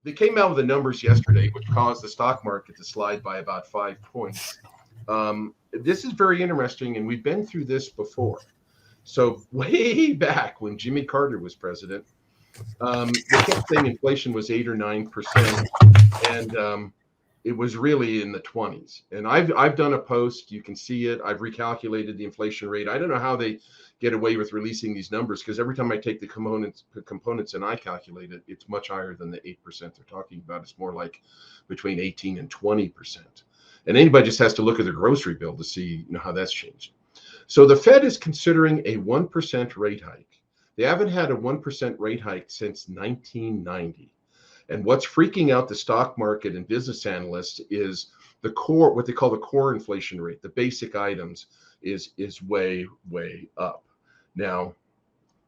they came out with the numbers yesterday, which caused the stock market to slide by about 5 points. This is very interesting, and we've been through this before. So way back when Jimmy Carter was president, they kept saying inflation was 8 or 9%, and it was really in the 20s. And I've done a post. You can see it. I've recalculated the inflation rate. I don't know how they get away with releasing these numbers, because every time I take the components and I calculate it, it's much higher than the 8% they're talking about. It's more like between 18 and 20%. And anybody just has to look at their grocery bill to see, how that's changed. So the Fed is considering a 1% rate hike. They haven't had a 1% rate hike since 1990. And what's freaking out the stock market and business analysts is the core, what they call the core inflation rate, the basic items is way, way up. Now,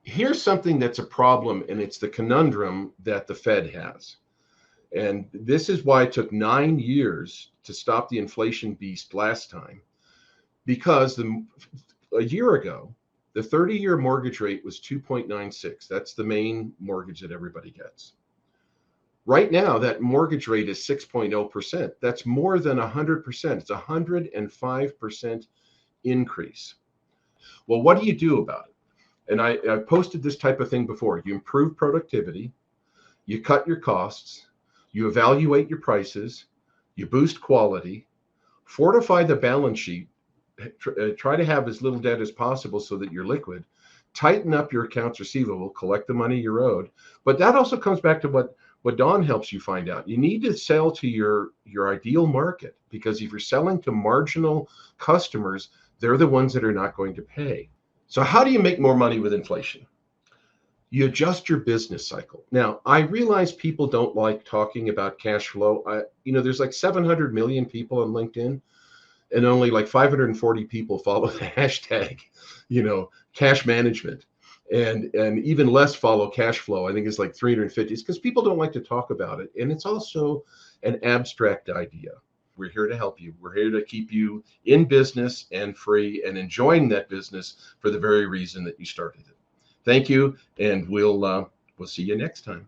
here's something that's a problem, and it's the conundrum that the Fed has. And this is why it took 9 years to stop the inflation beast last time, because a year ago, the 30-year mortgage rate was 2.96. That's the main mortgage that everybody gets. Right now, that mortgage rate is 6.0%. That's more than 100%. It's a 105% increase. Well, what do you do about it? And I posted this type of thing before. You improve productivity, you cut your costs, you evaluate your prices, you boost quality, fortify the balance sheet, try to have as little debt as possible so that you're liquid, tighten up your accounts receivable, collect the money you're owed. But that also comes back to what Don helps you find out. You need to sell to your ideal market, because if you're selling to marginal customers, they're the ones that are not going to pay. So how do you make more money with inflation? You adjust your business cycle. Now, I realize people don't like talking about cash flow. There's like 700 million people on LinkedIn, and only like 540 people follow the hashtag, cash management. And even less follow cash flow. I think it's like 350. It's because people don't like to talk about it. And it's also an abstract idea. We're here to help you. We're here to keep you in business and free and enjoying that business for the very reason that you started it. Thank you. And we'll see you next time.